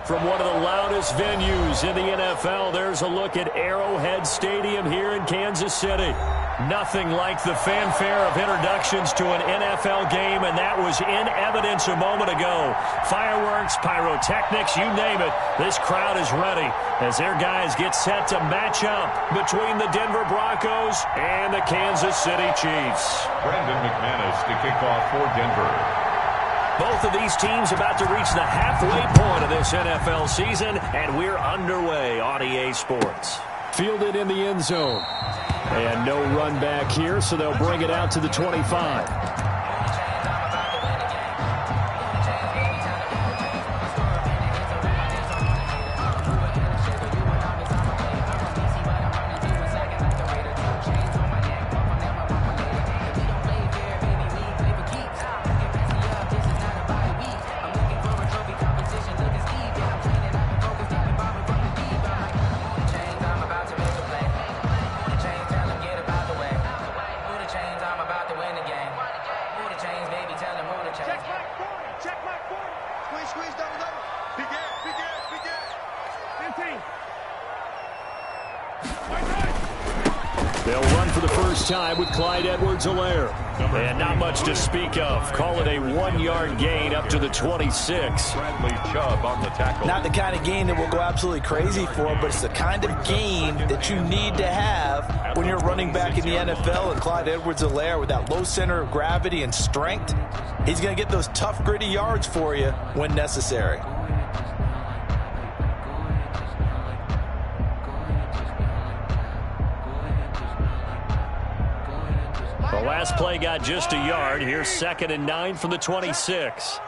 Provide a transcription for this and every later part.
From one of the loudest venues in the NFL, there's a look at Arrowhead Stadium here in Kansas City. Nothing like the fanfare of introductions to an NFL game, and that was in evidence a moment ago. Fireworks, pyrotechnics, you name it. This crowd is ready as their guys get set to match up between the Denver Broncos and the Kansas City Chiefs. Brandon McManus to kick off for Denver. Both of these teams about to reach the halfway point of this NFL season, and we're underway on EA Sports. Fielded in the end zone. And no run back here, so they'll bring it out to the 25. They'll run for the first time with Clyde Edwards-Helaire. And not much to speak of. Call it a 1-yard gain up to the 26. Bradley Chubb on the tackle. Not the kind of gain that we'll go absolutely crazy for, but it's the kind of gain that you need to have when you're running back in the NFL. And Clyde Edwards-Helaire, with that low center of gravity and strength, he's going to get those tough, gritty yards for you when necessary. The last play got just a yard. Here's 2nd and 9 from the 26.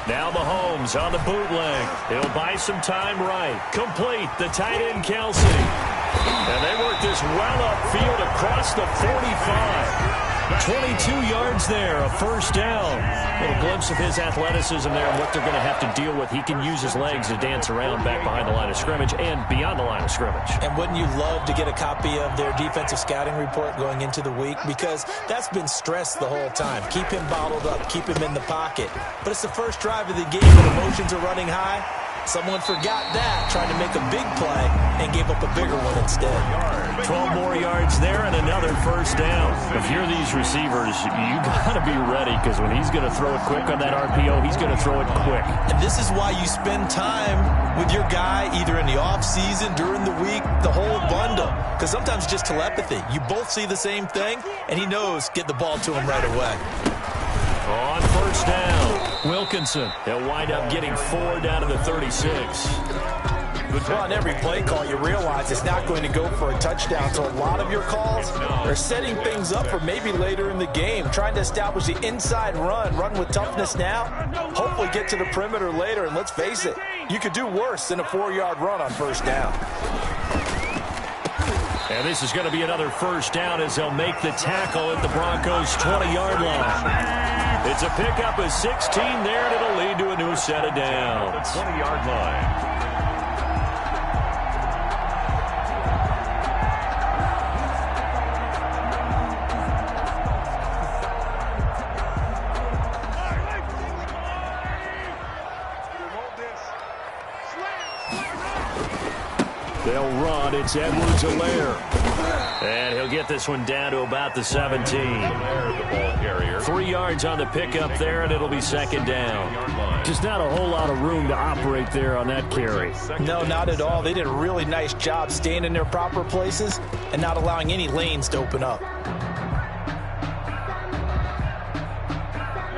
Now Mahomes on the bootleg. He'll buy some time right. Complete. The tight end, Kelsey. And they work this well upfield across the 45. 22 yards there, a first down. A little glimpse of his athleticism there and what they're going to have to deal with. He can use his legs to dance around back behind the line of scrimmage and beyond the line of scrimmage. And wouldn't you love to get a copy of their defensive scouting report going into the week? Because that's been stressed the whole time. Keep him bottled up, keep him in the pocket. But it's the first drive of the game when emotions are running high. Someone forgot that, trying to make a big play, and gave up a bigger one instead. 12 more yards there and another first down. If you're these receivers, you got to be ready, because when he's going to throw it quick on that RPO, he's going to throw it quick. And this is why you spend time with your guy either in the offseason, during the week, the whole bundle. Because sometimes it's just telepathy. You both see the same thing, and he knows get the ball to him right away. On first down, Wilkinson. He'll wind up getting 4 down to the 36. Well, on every play call, you realize it's not going to go for a touchdown. So a lot of your calls are setting things up for maybe later in the game, trying to establish the inside run with toughness now, hopefully get to the perimeter later. And let's face it, you could do worse than a 4-yard run on first down. And this is going to be another first down as they'll make the tackle at the Broncos' 20-yard line. It's a pickup of 16 there, and it'll lead to a new set of downs. The 20-yard line. They'll run. It's Edwards-Helaire. And he'll get this one down to about the 17. The ball carrier. 3 yards on the pickup there, and it'll be second down. Just not a whole lot of room to operate there on that carry. No, not at all. They did a really nice job staying in their proper places and not allowing any lanes to open up.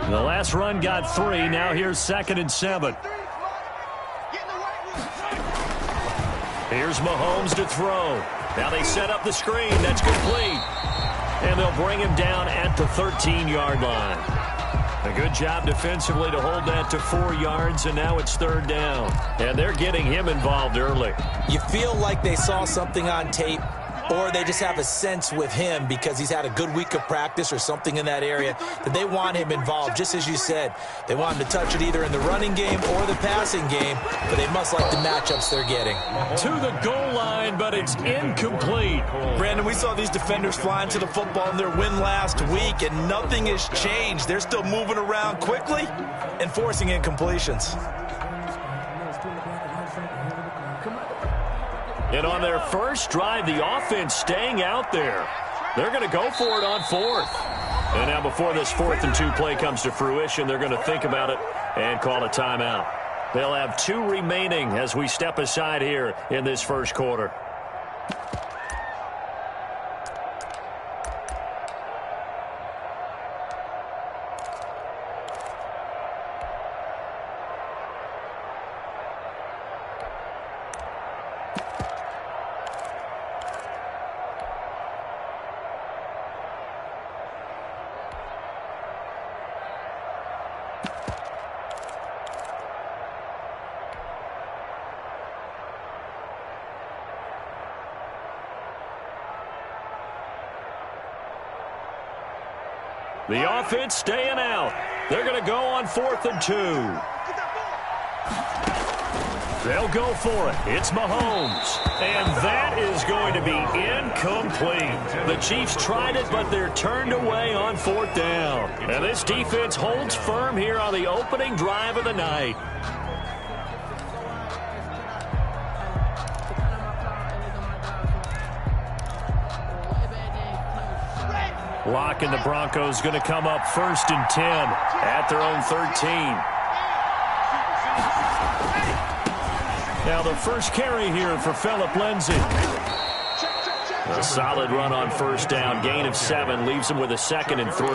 The last run got 3. Now here's 2nd and 7. Here's Mahomes to throw. Now they set up the screen. That's complete. And they'll bring him down at the 13-yard line. A good job defensively to hold that to 4 yards, and now it's 3rd down. And they're getting him involved early. You feel like they saw something on tape or they just have a sense with him because he's had a good week of practice or something in that area that they want him involved. Just as you said, they want him to touch it either in the running game or the passing game, but they must like the matchups they're getting. To the goal line, but it's incomplete. Brandon, we saw these defenders flying to the football in their win last week, and nothing has changed. They're still moving around quickly and forcing incompletions. And on their first drive, the offense staying out there. They're going to go for it on fourth. And now before this 4th and 2 play comes to fruition, they're going to think about it and call a timeout. They'll have 2 remaining as we step aside here in this first quarter. The offense staying out. They're going to go on 4th and 2. They'll go for it. It's Mahomes. And that is going to be incomplete. The Chiefs tried it, but they're turned away on 4th down. And this defense holds firm here on the opening drive of the night. Lock and the Broncos going to come up 1st and 10 at their own 13. Now the first carry here for Phillip Lindsay. A solid run on 1st down. Gain of 7 leaves them with a 2nd and 3.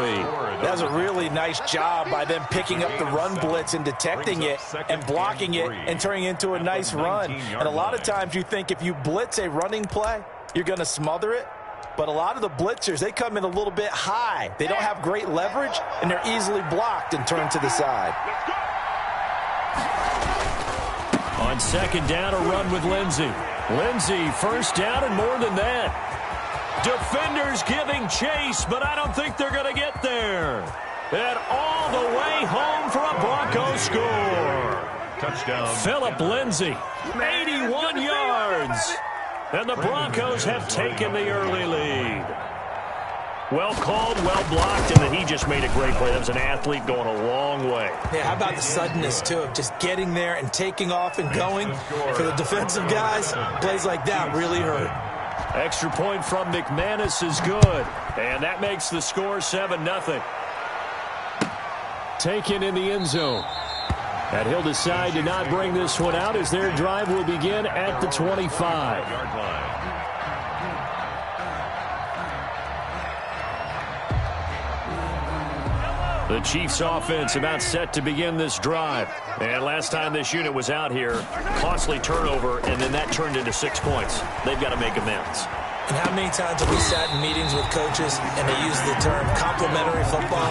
That's a really nice job by them picking up the run blitz and detecting it and blocking it and turning it into a nice run. And a lot of times you think if you blitz a running play, you're going to smother it. But a lot of the blitzers, they come in a little bit high. They don't have great leverage, and they're easily blocked and turned to the side. On 2nd down, a run with Lindsay. Lindsay, 1st down and more than that. Defenders giving chase, but I don't think they're going to get there. And all the way home for a Broncos score. Touchdown. Phillip Lindsay, 81 yards. And the Broncos have taken the early lead. Well called, well blocked, and he just made a great play. That was an athlete going a long way. Yeah, how about the suddenness, too, of just getting there and taking off and going? For the defensive guys, plays like that really hurt. Extra point from McManus is good. And that makes the score 7-0. Taken in the end zone. And he'll decide to not bring this one out as their drive will begin at the 25. The Chiefs offense about set to begin this drive. And last time this unit was out here, costly turnover, and then that turned into 6 points. They've got to make amends. And how many times have we sat in meetings with coaches and they use the term complementary football?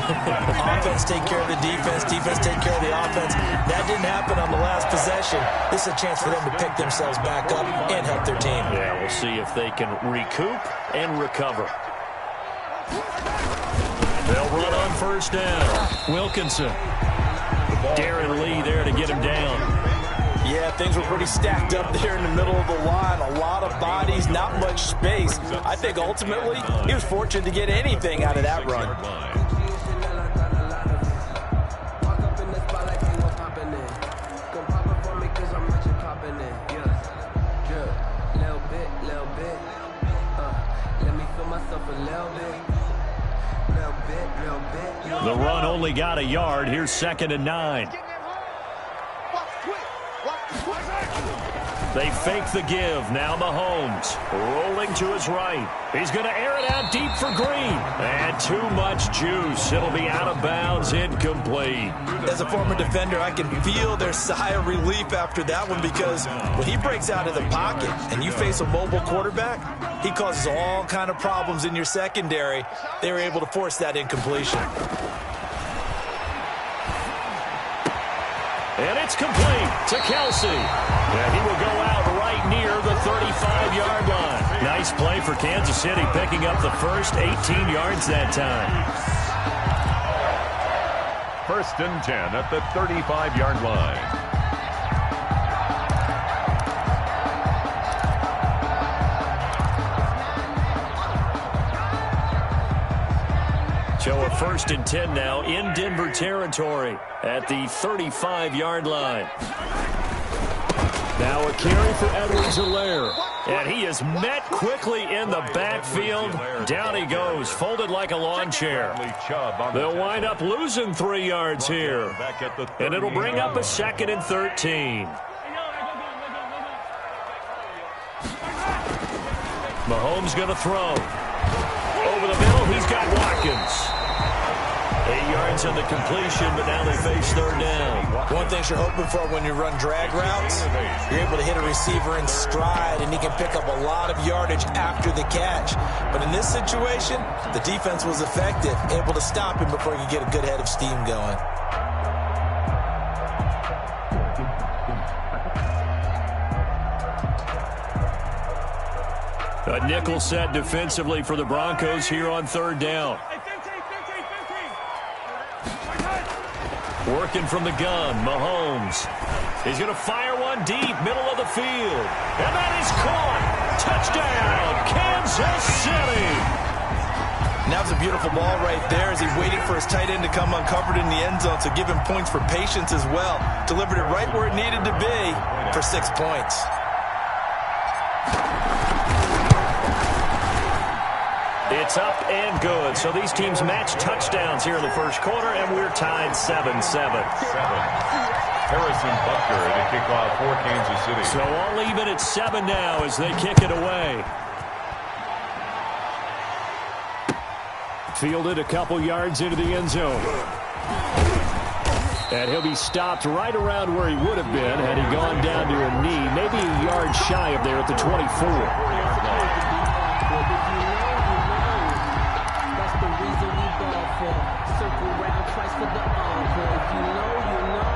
Offense take care of the defense, defense take care of the offense. That didn't happen on the last possession. This is a chance for them to pick themselves back up and help their team. Yeah, we'll see if they can recoup and recover. They'll run on 1st down. Wilkinson. Darren Lee there to get him down. Yeah, things were pretty stacked up there in the middle of the line. A lot of bodies, not much space. I think ultimately he was fortunate to get anything out of that run. The run only got a yard. Here's 2nd and 9. They fake the give. Now Mahomes rolling to his right. He's going to air it out deep for Green. And too much juice. It'll be out of bounds, incomplete. As a former defender, I can feel their sigh of relief after that one because when he breaks out of the pocket and you face a mobile quarterback, he causes all kind of problems in your secondary. They were able to force that incompletion. And it's complete to Kelsey. And he will go out right near the 35-yard line. Now, Nice play for Kansas City, picking up the first 18 yards that time. 1st and 10 at the 35-yard line. So a 1st and 10 now in Denver territory at the 35-yard line. Now a carry for Edwards-Helaire. And he is met quickly in the backfield. Down he goes, folded like a lawn chair. They'll wind up losing 3 yards here. And it'll bring up a 2nd and 13. Mahomes going to throw. Over the middle, he's got Watkins. 8 yards on the completion, but now they face 3rd down. One thing you're hoping for when you run drag routes, you're able to hit a receiver in stride, and he can pick up a lot of yardage after the catch. But in this situation, the defense was effective, able to stop him before he could get a good head of steam going. A nickel set defensively for the Broncos here on 3rd down. Working from the gun, Mahomes. He's going to fire one deep, middle of the field. And that is caught. Touchdown, Kansas City. Now it's a beautiful ball right there as he waited for his tight end to come uncovered in the end zone, so give him points for patience as well. Delivered it right where it needed to be for 6 points. It's up and good. So these teams match touchdowns here in the 1st quarter, and we're tied 7-7. Harrison Butker to kick off for Kansas City. So all even at 7 now as they kick it away. Fielded a couple yards into the end zone. And he'll be stopped right around where he would have been had he gone down to a knee, maybe a yard shy of there at the 24. Circle round twice for the encore. If you know, you know.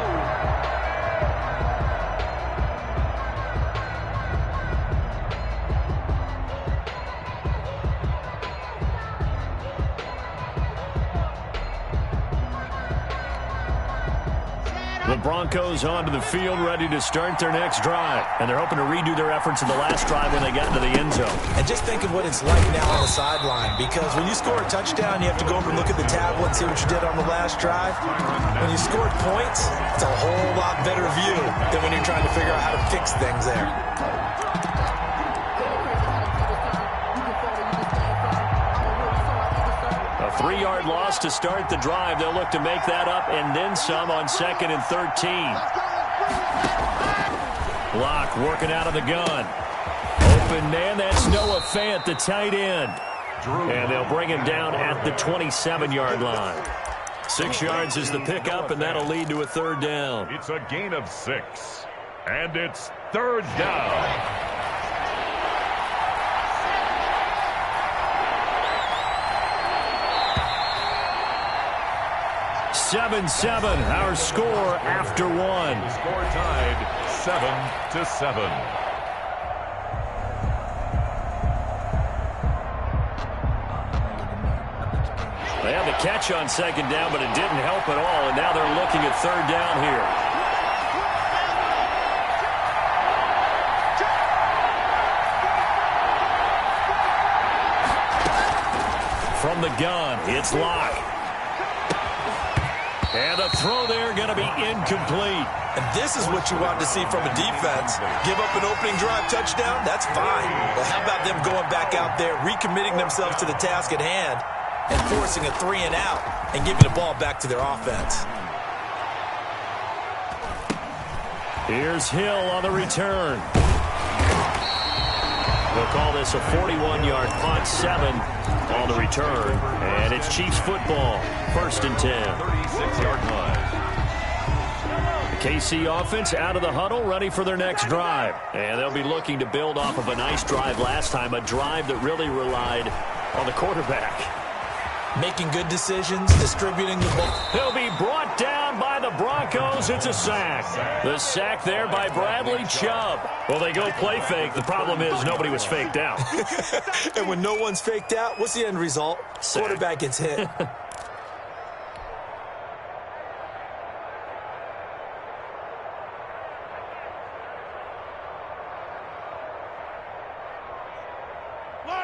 The Broncos onto the field, ready to start their next drive. And they're hoping to redo their efforts in the last drive when they got into the end zone. And just think of what it's like now on the sideline, because when you score a touchdown, you have to go over and look at the tablet and see what you did on the last drive. When you scored points, it's a whole lot better view than when you're trying to figure out how to fix things there. A 3-yard loss to start the drive. They'll look to make that up and then some on 2nd and 13. Locke working out of the gun. Open man, that's Noah Fant, the tight end. And they'll bring him down at the 27-yard line. 6 yards is the pickup, and that'll lead to a 3rd down. It's a gain of 6, and it's 3rd down. 7-7, our score after 1. The score tied 7-7. They had the catch on 2nd down, but it didn't help at all, and now they're looking at 3rd down here. From the gun, it's Locke. And the throw there going to be incomplete. And this is what you want to see from a defense. Give up an opening drive touchdown, that's fine. But how about them going back out there, recommitting themselves to the task at hand, and forcing a 3-and-out and giving the ball back to their offense. Here's Hill on the return. They'll call this a 41-yard punt, 7 on the return. And it's Chiefs football, 1st and 10. 36-yard line. The KC offense out of the huddle, ready for their next drive. And they'll be looking to build off of a nice drive last time, a drive that really relied on the quarterback. Making good decisions, distributing the ball. He'll be brought down by the the Broncos, it's a sack. The sack there by Bradley Chubb. Well, they go play fake. The problem is nobody was faked out. And when no one's faked out, what's the end result? Sack. Quarterback gets hit.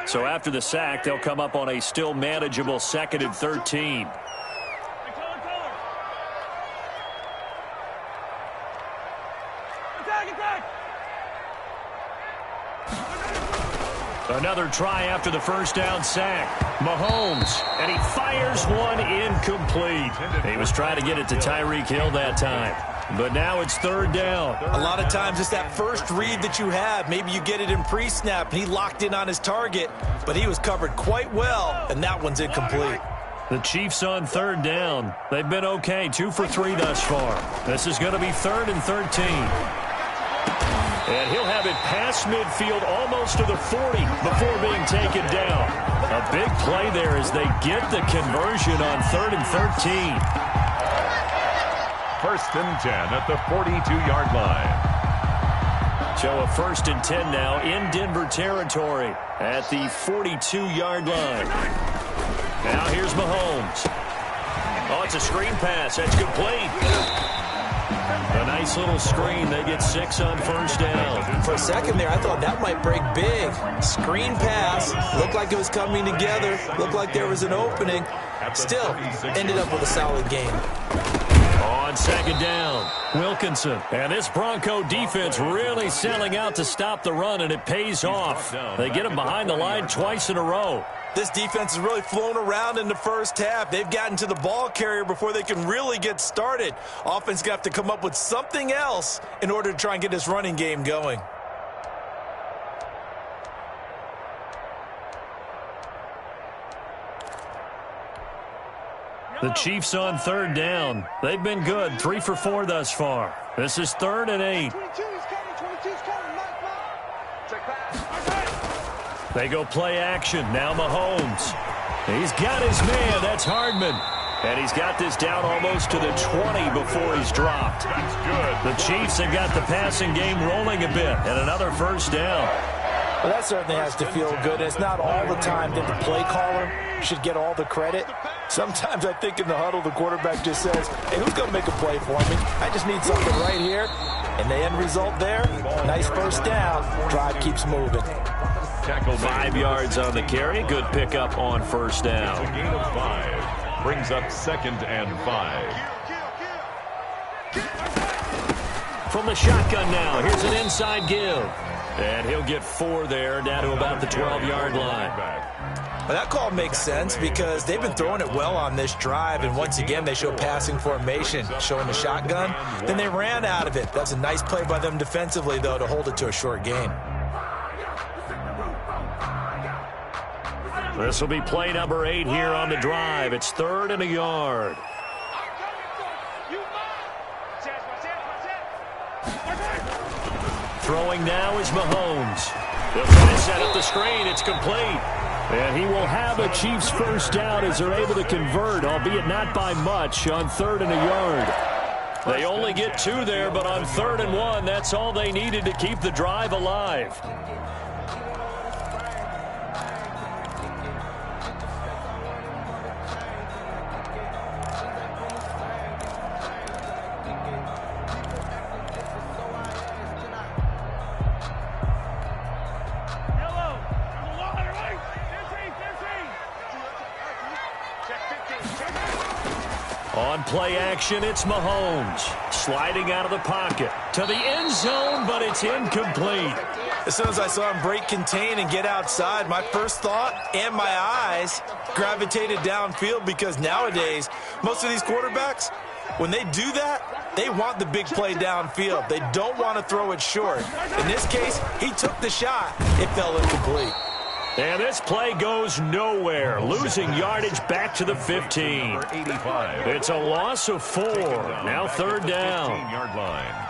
So after the sack, they'll come up on a still manageable 2nd and 13. Another try after the first down sack. Mahomes, and he fires one incomplete. He was trying to get it to Tyreek Hill that time. But now it's 3rd down. A lot of times it's that first read that you have. Maybe you get it in pre-snap, and he locked in on his target, but he was covered quite well, and that one's incomplete. The Chiefs on 3rd down. They've been okay, 2 for 3 thus far. This is going to be 3rd and 13. And he'll have it past midfield almost to the 40 before being taken down. A big play there as they get the conversion on 3rd and 13. 1st and 10 at the 42-yard line. So a 1st and 10 now in Denver territory at the 42-yard line. Now here's Mahomes. Oh, it's a screen pass. That's complete. A nice little screen. They get 6 on 1st down. For a second there, I thought that might break big. Screen pass. Looked like it was coming together. Looked like there was an opening. Still, ended up with a solid game. On 2nd down, Wilkinson. And this Bronco defense really selling out to stop the run, and it pays off. They get him behind the line twice in a row. This defense has really flown around in the first half. They've gotten to the ball carrier before they can really get started. Offense got to come up with something else in order to try and get this running game going. The Chiefs on 3rd down. They've been good, 3 for 4 thus far. This is 3rd and 8. They go play action. Now Mahomes. He's got his man. That's Hardman. And he's got this down almost to the 20 before he's dropped. That's good. The Chiefs have got the passing game rolling a bit. And another 1st down. Well, that certainly has to feel good. And it's not all the time that the play caller should get all the credit. Sometimes I think in the huddle, the quarterback just says, hey, who's going to make a play for me? I just need something right here. And the end result there, nice 1st down. Drive keeps moving. 5 yards on the carry. Good pickup on 1st down. A gain of 5 brings up 2nd and 5. From the shotgun now, here's an inside give. And he'll get 4 there, down to about the 12-yard line. Well, that call makes sense because they've been throwing it well on this drive, and once again they show passing formation, showing the shotgun. Then they ran out of it. That's a nice play by them defensively, though, to hold it to a short gain. This will be play number 8 here on the drive. It's 3rd and a yard. Throwing now is Mahomes. They'll try to set up the screen. It's complete. And he will have a Chiefs 1st down as they're able to convert, albeit not by much, on 3rd and a yard. They only get 2 there, but on 3rd and 1, that's all they needed to keep the drive alive. On play action, it's Mahomes. Sliding out of the pocket to the end zone, but it's incomplete. As soon as I saw him break contain and get outside, my first thought and my eyes gravitated downfield because nowadays, most of these quarterbacks, when they do that, they want the big play downfield. They don't want to throw it short. In this case, he took the shot. It fell incomplete. And this play goes nowhere, losing yardage back to the 15. It's a loss of 4. Now 3rd down. 15-yard line.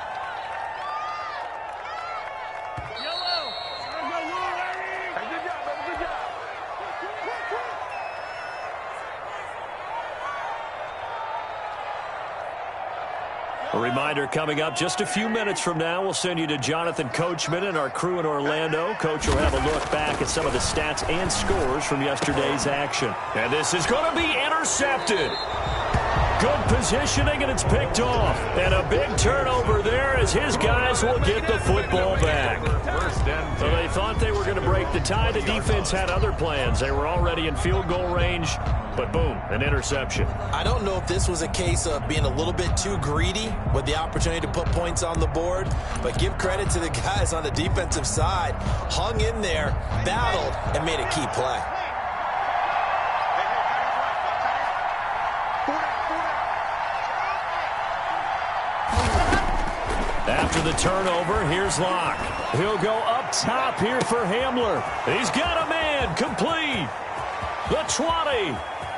A reminder coming up just a few minutes from now, we'll send you to Jonathan Coachman and our crew in Orlando. Coach will have a look back at some of the stats and scores from yesterday's action. And this is going to be intercepted. Good positioning, and it's picked off. And a big turnover there as his guys will get the football back. So they thought they were going to break the tie. The defense had other plans. They were already in field goal range, but boom, an interception. I don't know if this was a case of being a little bit too greedy with the opportunity to put points on the board, but give credit to the guys on the defensive side. Hung in there, battled, and made a key play. After the turnover, here's Locke. He'll go up top here for Hamler. He's got a man, complete. The 20,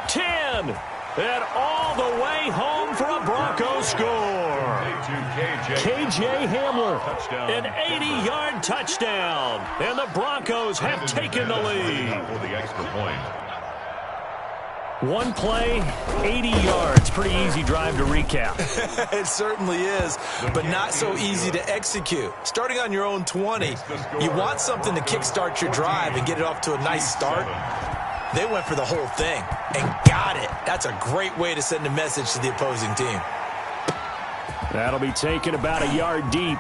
10, and all the way home for a Broncos score. KJ Hamler, an 80-yard touchdown, and the Broncos have taken the lead. For the extra point. One play, 80 yards. Pretty easy drive to recap. It certainly is, but not so easy to execute. Starting on your own 20, you want something to kickstart your drive and get it off to a nice start. They went for the whole thing and got it. That's a great way to send a message to the opposing team. That'll be taken about a yard deep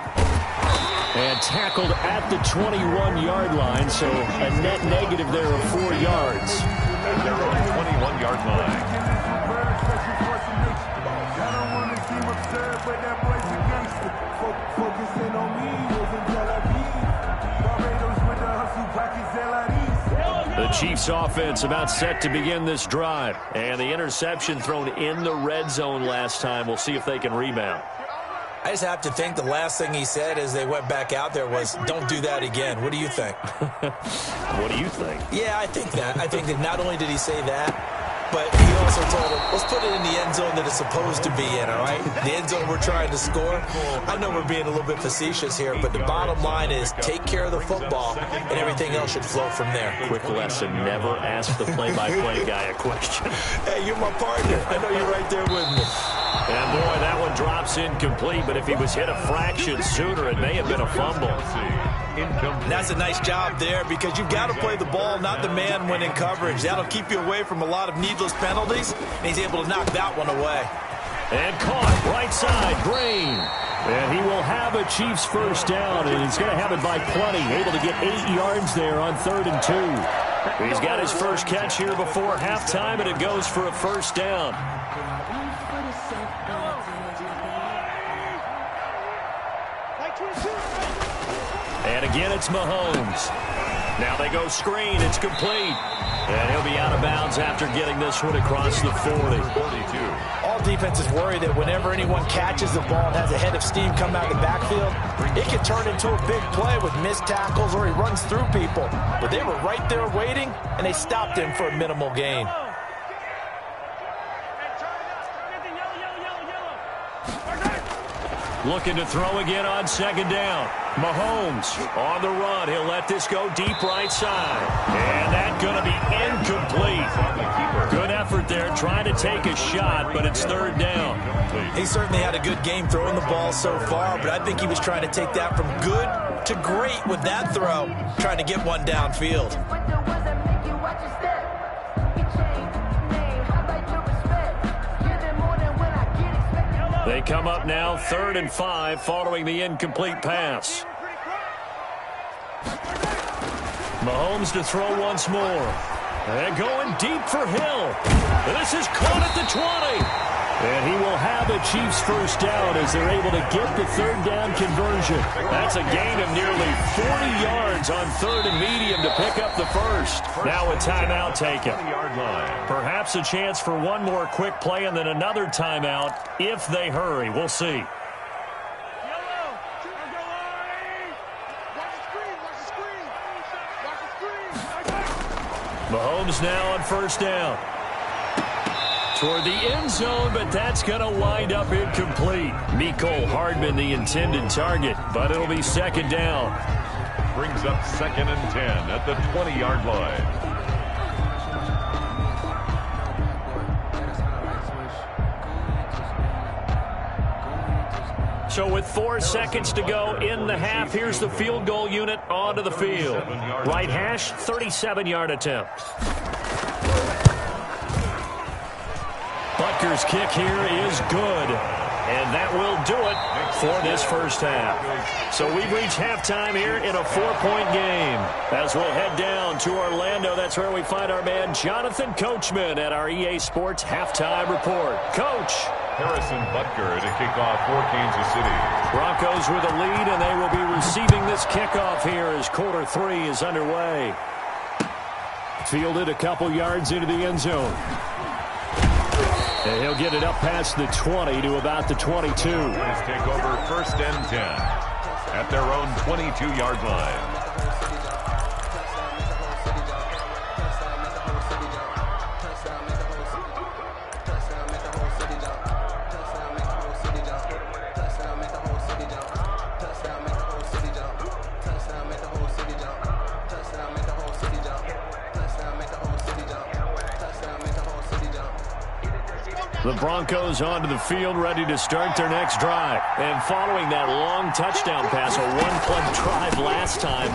and tackled at the 21-yard line, so a net negative there of 4 yards. At their own 21-yard line. The Chiefs offense about set to begin this drive, and the interception thrown in the red zone last time. We'll see if they can rebound. I just have to think the last thing he said as they went back out there was, don't do that again. What do you think? What do you think? Yeah, I think that. I think that not only did he say that, but he also told him, let's put it in the end zone that it's supposed to be in, all right? The end zone we're trying to score. I know we're being a little bit facetious here, but the bottom line is take care of the football, and everything else should flow from there. Quick lesson, never ask the play-by-play guy a question. Hey, you're my partner. I know you're right there with me. And, boy, that one drops incomplete, but if he was hit a fraction sooner, it may have been a fumble. That's a nice job there because you've got to play the ball, not the man when in coverage. That'll keep you away from a lot of needless penalties, and he's able to knock that one away. And caught right side, Green. And he will have a Chiefs first down, and he's going to have it by plenty. Able to get 8 yards there on 3rd and 2. He's got his first catch here before halftime, and it goes for a first down. And again, it's Mahomes. Now they go screen. It's complete. And he'll be out of bounds after getting this one across the 40. 42. All defenses worry that whenever anyone catches the ball and has a head of steam come out of the backfield, it can turn into a big play with missed tackles or he runs through people. But they were right there waiting, and they stopped him for a minimal gain. Looking to throw again on 2nd down. Mahomes on the run. He'll let this go deep right side. And that's going to be incomplete. Good effort there trying to take a shot, but it's 3rd down. He certainly had a good game throwing the ball so far, but I think he was trying to take that from good to great with that throw, trying to get one downfield. They come up now 3rd and 5 following the incomplete pass. Mahomes to throw once more. And going deep for Hill. This is caught at the 20. And he will have a Chiefs first down as they're able to get the 3rd down conversion. That's a gain of nearly 40 yards on 3rd and medium to pick up the first. Now a timeout taken. Perhaps a chance for one more quick play and then another timeout if they hurry. We'll see. Mahomes now on first down. Toward the end zone, but that's going to wind up incomplete. Mecole Hardman, the intended target, but it'll be 2nd down. Brings up 2nd and 10 at the 20-yard line. So with 4 seconds to go in the half, here's the field goal unit onto the field. Right hash, 37-yard attempt. Butker's kick here is good. And that will do it for this first half. So we've reached halftime here in a 4-point game. As we'll head down to Orlando, that's where we find our man Jonathan Coachman at our EA Sports Halftime Report. Coach. Harrison Butker to kick off for Kansas City. Broncos with a lead, and they will be receiving this kickoff here as quarter 3 is underway. Fielded a couple yards into the end zone. And he'll get it up past the 20 to about the 22. Let's take over 1st and 10 at their own 22-yard line. The Broncos onto the field, ready to start their next drive. And following that long touchdown pass, a one-play drive last time,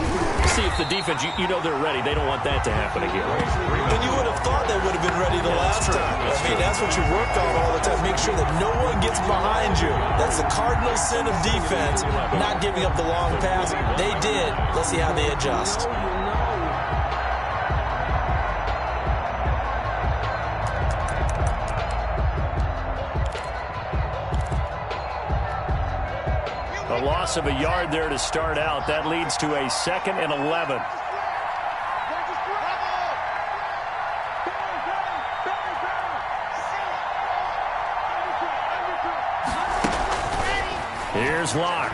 see if the defense, you know they're ready. They don't want that to happen again. And you would have thought they would have been ready the last time. I mean, that's what you work on all the time. Make sure that no one gets behind you. That's the cardinal sin of defense, not giving up the long pass. They did. Let's see how they adjust. A loss of a yard there to start out. That leads to a 2nd and 11. Here's Locke.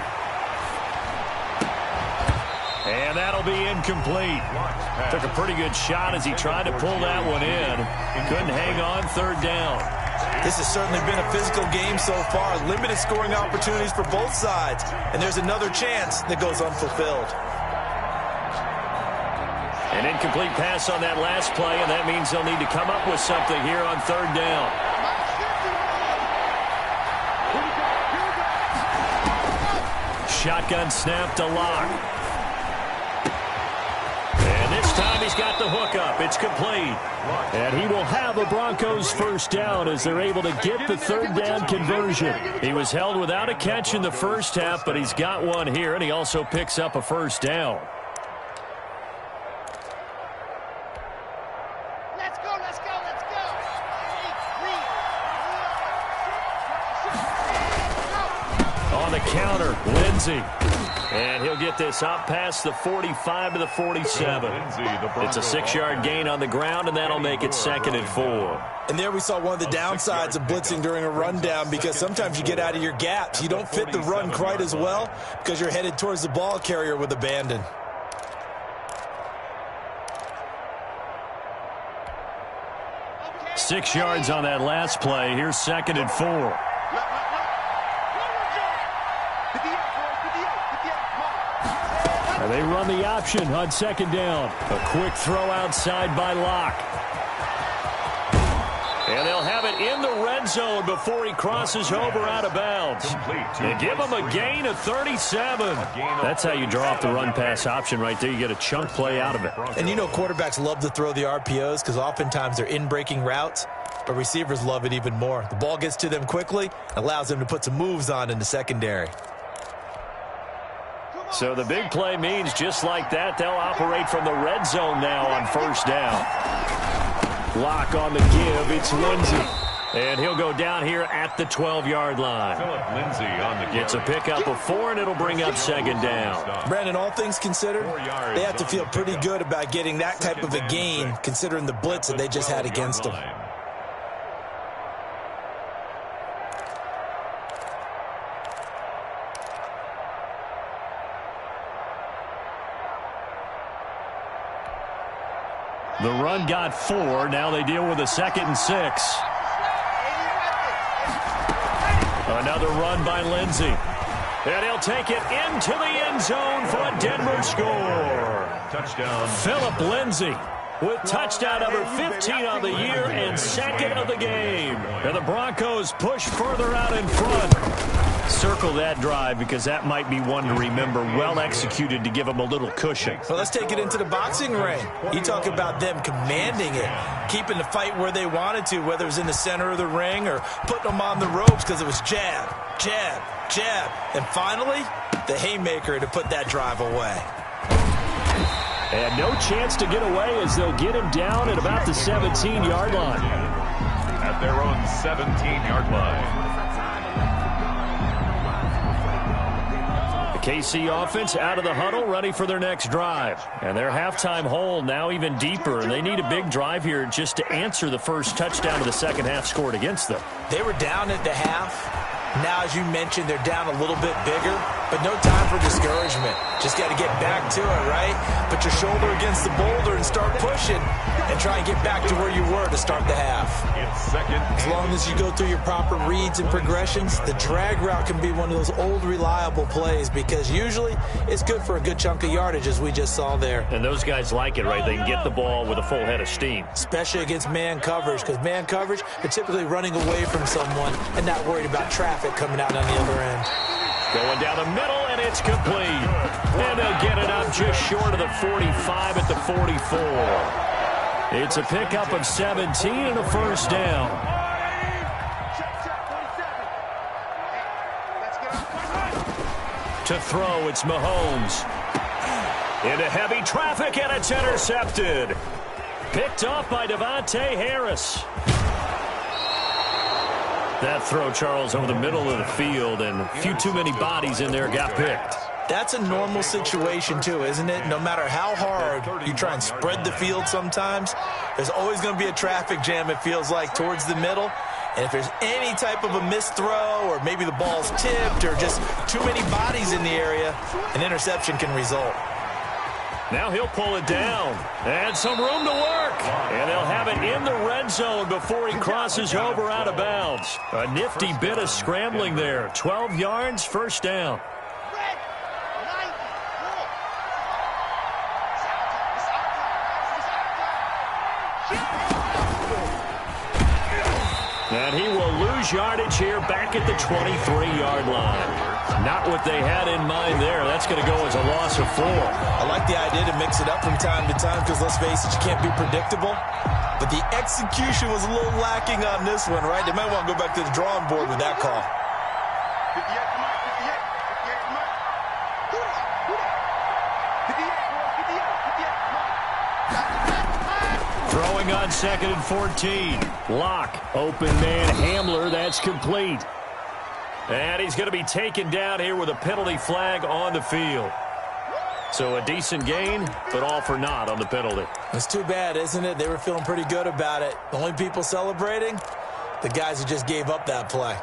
And that'll be incomplete. Took a pretty good shot as he tried to pull that one in. Couldn't hang on 3rd down. This has certainly been a physical game so far. Limited scoring opportunities for both sides. And there's another chance that goes unfulfilled. An incomplete pass on that last play, and that means they'll need to come up with something here on 3rd down. Shotgun snap to Locke. And this time he's got the hook up. It's complete. And he will have a Broncos first down as they're able to get the 3rd down conversion. He was held without a catch in the first half, but he's got one here, and he also picks up a first down. Let's go, let's go, let's go. On the counter, Lindsey. And he'll get this up past the 45 to the 47. It's a 6-yard gain on the ground, and that'll make it 2nd and 4. And there we saw one of the downsides of blitzing during a rundown, because sometimes you get out of your gaps. You don't fit the run quite as well because you're headed towards the ball carrier with abandon. Okay. 6 yards on that last play. Here's 2nd and 4. And they run the option on 2nd down. A quick throw outside by Locke. And they'll have it in the red zone before he crosses over out of bounds. They give him a gain of 37. That's how you draw off the run-pass option right there. You get a chunk play out of it. And you know quarterbacks love to throw the RPOs because oftentimes they're in-breaking routes, but receivers love it even more. The ball gets to them quickly, allows them to put some moves on in the secondary. So the big play means just like that, they'll operate from the red zone now on 1st down. Locke on the give. It's Lindsey. And he'll go down here at the 12-yard line. Philip Lindsey on the Gets a pickup of 4, and it'll bring up 2nd down. Brandon, all things considered, they have to feel pretty good about getting that type of a gain, considering the blitz that they just had against them. The run got 4. Now they deal with a 2nd and 6. Another run by Lindsey. And he'll take it into the end zone for a Denver score. Touchdown. Philip Lindsey with touchdown number 15 of the year and 2nd of the game. And the Broncos push further out in front. Circle that drive because that might be one to remember. Well executed to give them a little cushion. Well, let's take it into the boxing ring. You talk about them commanding it, keeping the fight where they wanted to, whether it was in the center of the ring or putting them on the ropes because it was jab, jab, jab. And finally, the haymaker to put that drive away. And no chance to get away as they'll get him down at about the 17-yard line. At their own 17-yard line. KC offense out of the huddle, ready for their next drive. And their halftime hole now even deeper. They need a big drive here just to answer the first touchdown of the second half scored against them. They were down at the half. Now, as you mentioned, they're down a little bit bigger, but no time for discouragement. Just got to get back to it, right? Put your shoulder against the boulder and start pushing and try and get back to where you were to start the half. It's second. As long as you go through your proper reads and progressions, the drag route can be one of those old reliable plays because usually it's good for a good chunk of yardage, as we just saw there. And those guys like it, right? They can get the ball with a full head of steam. Especially against man coverage, because man coverage, they're typically running away from someone and not worried about traffic coming out on the other end. Going down the middle, and it's complete. And they'll get it up just short of the 45 at the 44. It's a pickup of 17 and a first down. To throw, it's Mahomes. Into heavy traffic, and it's intercepted. Picked off by Devontae Harris. That throw, Charles, over the middle of the field, and a few too many bodies in there got picked. That's a normal situation, too, isn't it? No matter how hard you try and spread the field sometimes, there's always going to be a traffic jam, it feels like, towards the middle. And if there's any type of a missed throw or maybe the ball's tipped or just too many bodies in the area, an interception can result. Now he'll pull it down. And some room to work. And they'll have it in the red zone before he crosses over out of bounds. A nifty bit of scrambling there. 12 yards, first down. And he will lose yardage here back at the 23-yard line. Not what they had in mind there. That's going to go as a loss of 4. I like the idea to mix it up from time to time because, let's face it, you can't be predictable. But the execution was a little lacking on this one, right? They might want to go back to the drawing board with that call. Throwing on 2nd and 14. Lock. Open man Hamler. That's complete. And he's going to be taken down here with a penalty flag on the field. So a decent gain, but all for naught on the penalty. It's too bad, isn't it? They were feeling pretty good about it. The only people celebrating, the guys who just gave up that play.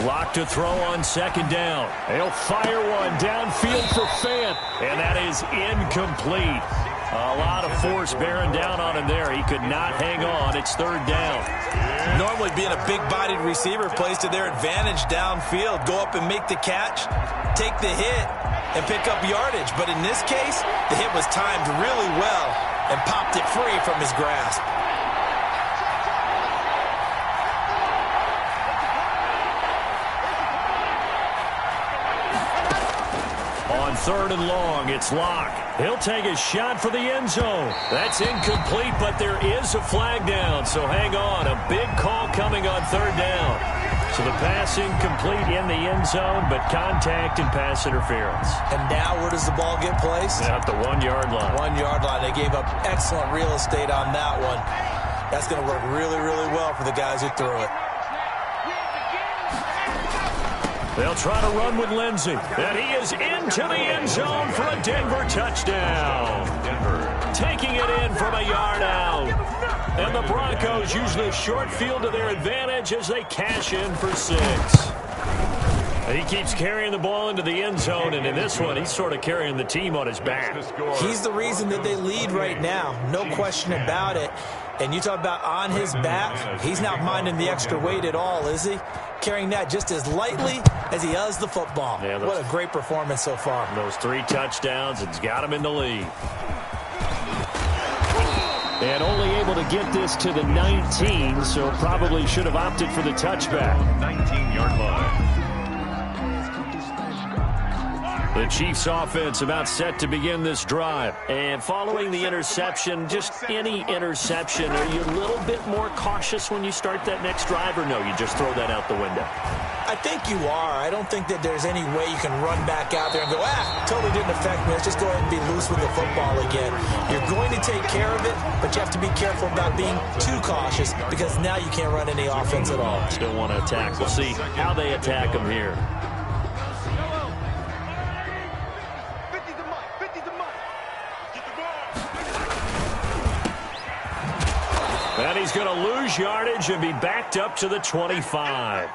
Lock to throw on 2nd down. They'll fire one downfield for Fant, and that is incomplete. A lot of force bearing down on him there. He could not hang on. It's 3rd down. Normally being a big-bodied receiver plays to their advantage downfield. Go up and make the catch, take the hit, and pick up yardage. But in this case, the hit was timed really well and popped it free from his grasp. On 3rd and long, it's Lock. He'll take a shot for the end zone. That's incomplete, but there is a flag down, so hang on. A big call coming on 3rd down. So the pass incomplete in the end zone, but contact and pass interference. And now where does the ball get placed? At the 1-yard line. 1-yard line. They gave up excellent real estate on that one. That's going to work really, really well for the guys who threw it. They'll try to run with Lindsey. And he is into the end zone for a Denver touchdown. Denver taking it in from a yard out. And the Broncos use the short field to their advantage as they cash in for 6. He keeps carrying the ball into the end zone, and in this one, he's sort of carrying the team on his back. He's the reason that they lead right now. No question about it. And you talk about on his back, he's not minding the extra weight at all, is he? Carrying that just as lightly as he does the football. Yeah, what a great performance so far. Those 3 touchdowns, it's got him in the lead. And only able to get this to the 19, so probably should have opted for the touchback. 19-yard line. The Chiefs offense about set to begin this drive. And following the interception, just any interception, are you a little bit more cautious when you start that next drive, or no, you just throw that out the window? I think you are. I don't think that there's any way you can run back out there and go, totally didn't affect me. Let's just go ahead and be loose with the football again. You're going to take care of it, but you have to be careful about being too cautious because now you can't run any offense at all. Still want to attack. We'll see how they attack them here. And he's going to lose yardage and be backed up to the 25.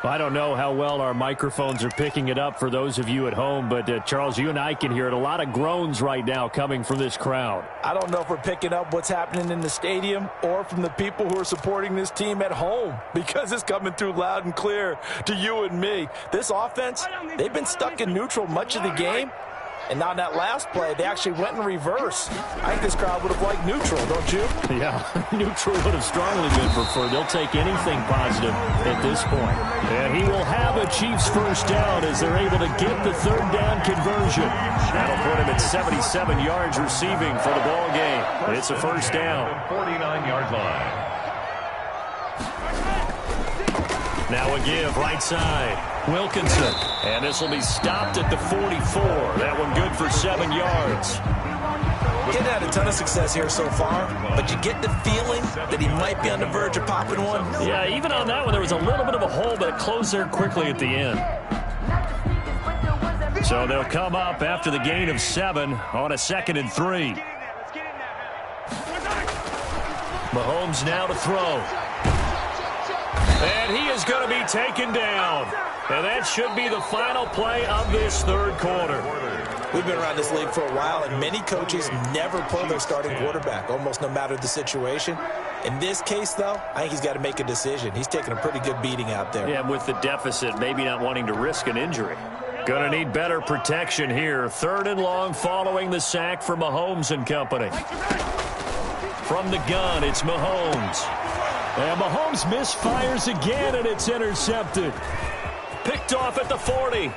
I don't know how well our microphones are picking it up for those of you at home, but Charles, you and I can hear it. A lot of groans right now coming from this crowd. I don't know if we're picking up what's happening in the stadium or from the people who are supporting this team at home, because it's coming through loud and clear to you and me. This offense, they've been stuck in neutral much of the game. And on that last play, they actually went in reverse. I think this crowd would have liked neutral, don't you? Yeah, neutral would have strongly been preferred. They'll take anything positive at this point. And he will have a Chiefs first down as they're able to get the 3rd down conversion. That'll put him at 77 yards receiving for the ball game. It's a first down. 49-yard line. Now a give right side. Wilkinson. And this will be stopped at the 44. That one good for 7 yards. He's had a ton of success here so far, but you get the feeling that he might be on the verge of popping one. Yeah, even on that one, there was a little bit of a hole, but it closed there quickly at the end. So they'll come up after the gain of 7 on a 2nd and 3. Mahomes now to throw. And he is going to be taken down. And that should be the final play of this 3rd quarter. We've been around this league for a while, and many coaches never pull their starting quarterback, almost no matter the situation. In this case, though, I think he's got to make a decision. He's taking a pretty good beating out there. Yeah, with the deficit, maybe not wanting to risk an injury. Going to need better protection here. 3rd and long following the sack for Mahomes and company. From the gun, it's Mahomes. And Mahomes misfires again, and it's intercepted. Picked off at the 40.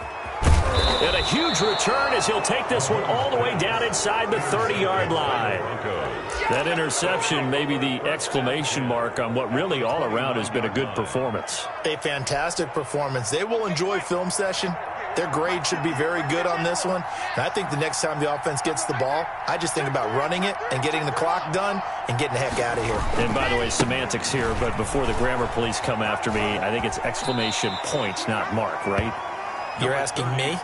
And a huge return as he'll take this one all the way down inside the 30-yard line. That interception may be the exclamation mark on what really all around has been a good performance. A fantastic performance. They will enjoy film session. Their grade should be very good on this one. And I think the next time the offense gets the ball, I just think about running it and getting the clock done and getting the heck out of here. And by the way, semantics here, but before the grammar police come after me, I think it's exclamation point, not mark, right? You're asking me?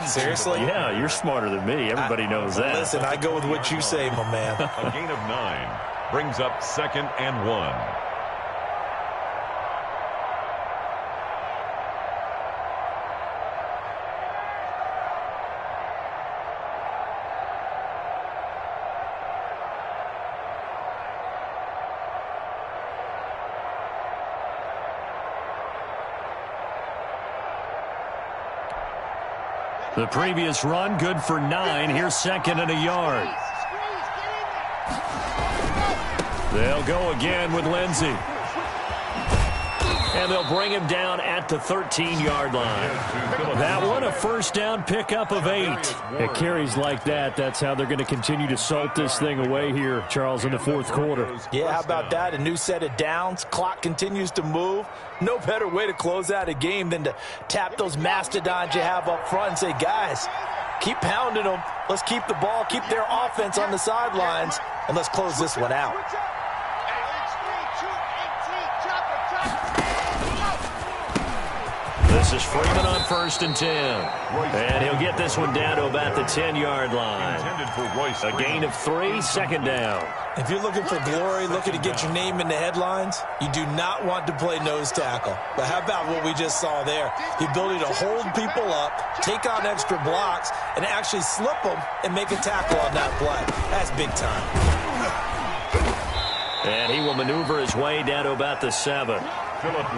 Seriously? Yeah, you're smarter than me. Everybody knows that. Listen, I go with what you say, my man. A gain of 9 brings up 2nd and 1. The previous run, good for 9. Here's 2nd and a yard. They'll go again with Lindsey. And they'll bring him down at the 13-yard line. That one, a first down pickup of 8. It carries like that. That's how they're going to continue to salt this thing away here, Charles, in the 4th quarter. Yeah, how about that? A new set of downs. Clock continues to move. No better way to close out a game than to tap those mastodons you have up front and say, guys, keep pounding them. Let's keep the ball, keep their offense on the sidelines, and let's close this one out. This is Freeman on 1st and 10. And he'll get this one down to about the 10-yard line. A gain of 3, 2nd down. If you're looking for glory, looking to get your name in the headlines, you do not want to play nose tackle. But how about what we just saw there? The ability to hold people up, take on extra blocks, and actually slip them and make a tackle on that play. That's big time. And he will maneuver his way down to about the 7.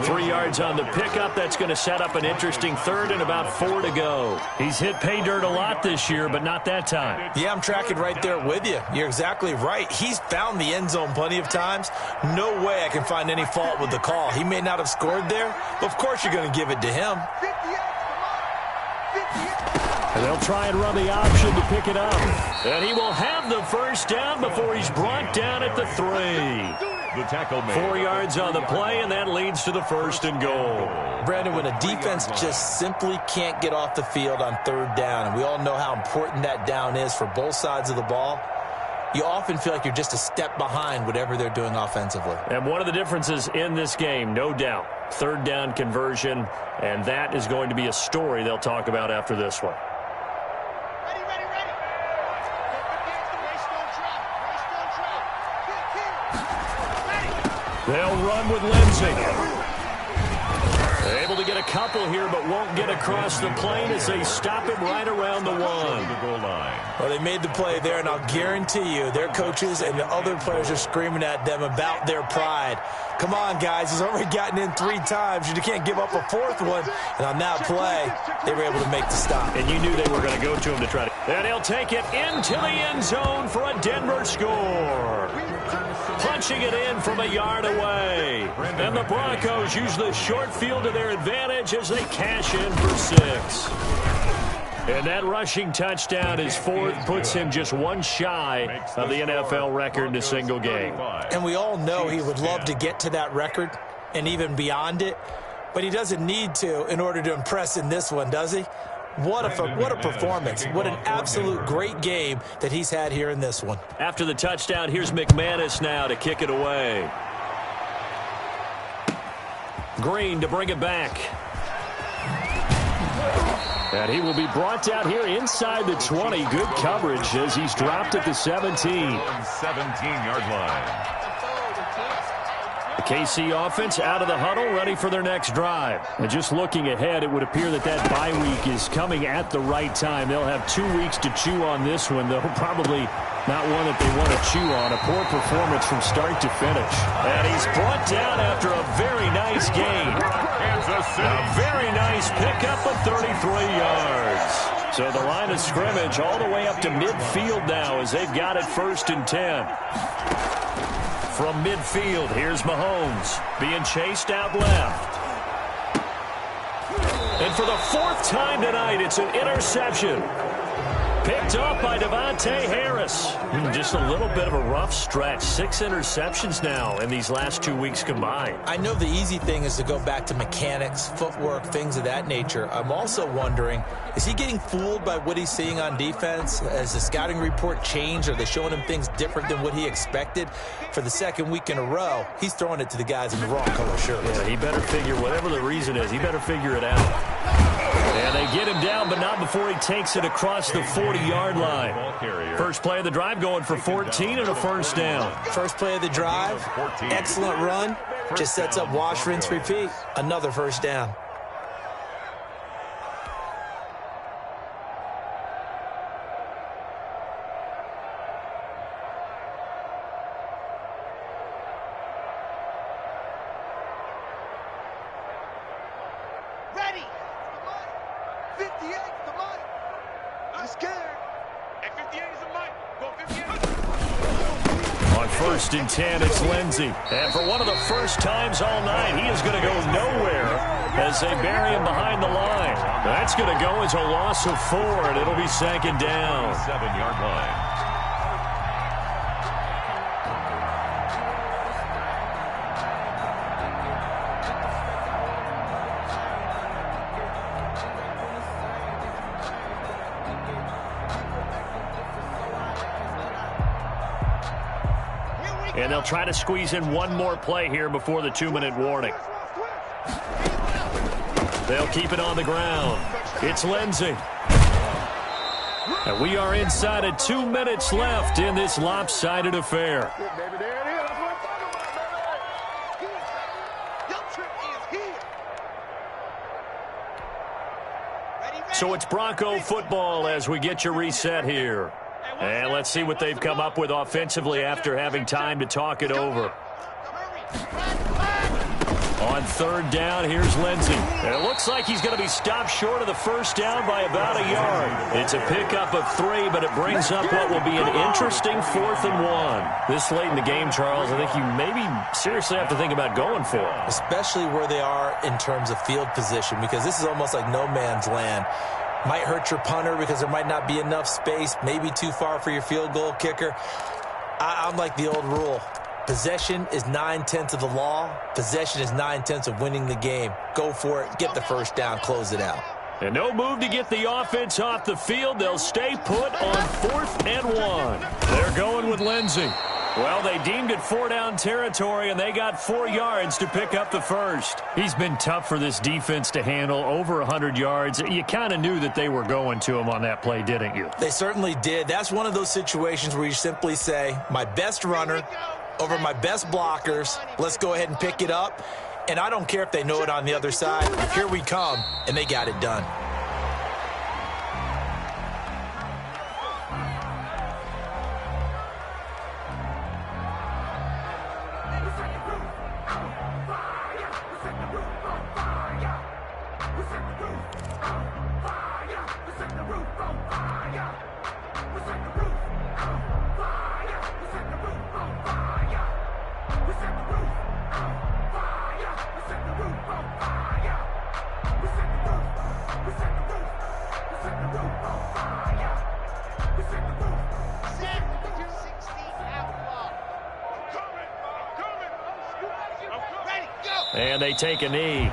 3 yards on the pickup. That's going to set up an interesting third and about 4 to go. He's hit pay dirt a lot this year, but not that time. Yeah, I'm tracking right there with you. You're exactly right. He's found the end zone plenty of times. No way I can find any fault with the call. He may not have scored there, but of course you're going to give it to him. And they'll try and run the option to pick it up. And he will have the first down before he's brought down at the 3. The tackle made. 4 yards on the play, and that leads to the 1st and goal. Brandon, when a defense just simply can't get off the field on 3rd down, and we all know how important that down is for both sides of the ball, you often feel like you're just a step behind whatever they're doing offensively. And one of the differences in this game, no doubt, 3rd down conversion, and that is going to be a story they'll talk about after this one. They'll run with Lindsey. Able to get a couple here, but won't get across the plane as they stop him right around the 1. Well, they made the play there, and I'll guarantee you their coaches and the other players are screaming at them about their pride. Come on, guys. He's already gotten in 3 times. You can't give up a 4th one. And on that play, they were able to make the stop. And you knew they were going to go to him to try to... And he'll take it into the end zone for a Denver score. Punching it in from a yard away. And the Broncos use the short field to their advantage as they cash in for 6. And that rushing touchdown is 4th, puts him just 1 shy of the NFL record in a single game. And we all know he would love to get to that record and even beyond it, but he doesn't need to in order to impress in this one, does he? What a performance. What an absolute great game that he's had here in this one. After the touchdown, here's McManus now to kick it away. Green to bring it back. And he will be brought down here inside the 20. Good coverage as he's dropped at the 17. 17-yard line. The KC offense out of the huddle, ready for their next drive. And just looking ahead, it would appear that that bye week is coming at the right time. They'll have 2 weeks to chew on this one, though probably not one that they want to chew on. A poor performance from start to finish. And he's brought down after a very nice gain. A very nice pickup of 33 yards. So the line of scrimmage all the way up to midfield now as they've got it 1st and 10. From midfield, here's Mahomes being chased out left. And for the 4th time tonight, it's an interception. Picked up by Devontae Harris. Just a little bit of a rough stretch. 6 interceptions now in these last 2 weeks combined. I know the easy thing is to go back to mechanics, footwork, things of that nature. I'm also wondering, is he getting fooled by what he's seeing on defense? Has the scouting report changed? Are they showing him things different than what he expected? For the 2nd week in a row, he's throwing it to the guys in the wrong color shirts. Yeah, he better figure, whatever the reason is, he better figure it out. And they get him down, but not before he takes it across the 40-yard line. First play of the drive going for 14 and a 1st down. First play of the drive, excellent run. Just sets up wash, rinse, repeat. Another 1st down. Ready. 58, come on. I'm scared. At 58 is a mic. Go 58. On 1st and 10, it's Lindsey. And for one of the first times all night, he is going to go nowhere as they bury him behind the line. That's going to go as a loss of 4, and it'll be 2nd down. 7-yard line. And they'll try to squeeze in one more play here before the 2-minute warning. They'll keep it on the ground. It's Lindsey. And we are inside of 2 minutes left in this lopsided affair. So it's Bronco football as we get you reset here. And let's see what they've come up with offensively after having time to talk it over. On third down, here's Lindsey. And it looks like he's going to be stopped short of the first down by about a yard. It's a pickup of 3, but it brings up what will be an interesting 4th and 1. This late in the game, Charles, I think you maybe seriously have to think about going for it. Especially where they are in terms of field position, because this is almost like no man's land. Might hurt your punter because there might not be enough space, maybe too far for your field goal kicker. I'm like the old rule. Possession is 9/10 of the law. Possession is 9/10 of winning the game. Go for it. Get the first down. Close it out. And no move to get the offense off the field. They'll stay put on 4th and 1. They're going with Lindsey. Well, they deemed it 4-down territory, and they got 4 yards to pick up the first. He's been tough for this defense to handle, over 100 yards. You kind of knew that they were going to him on that play, didn't you? They certainly did. That's one of those situations where you simply say, my best runner over my best blockers, let's go ahead and pick it up. And I don't care if they know it on the other side. Here we come, and they got it done. And they take a knee.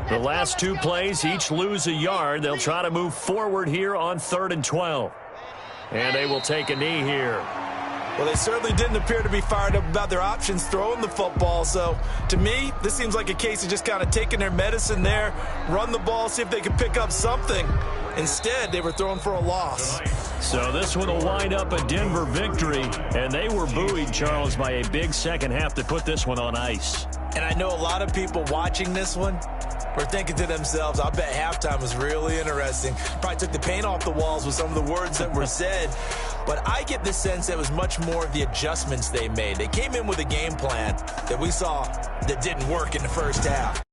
The last 2 plays, each lose a yard. They'll try to move forward here on 3rd and 12. And they will take a knee here. Well, they certainly didn't appear to be fired up about their options throwing the football. So, to me, this seems like a case of just kind of taking their medicine there, run the ball, see if they can pick up something. Instead, they were throwing for a loss. So this one will wind up a Denver victory, and they were buoyed, Charles, by a big second half to put this one on ice. And I know a lot of people watching this one were thinking to themselves, I bet halftime was really interesting. Probably took the paint off the walls with some of the words that were said. But I get the sense that it was much more of the adjustments they made. They came in with a game plan that we saw that didn't work in the first half.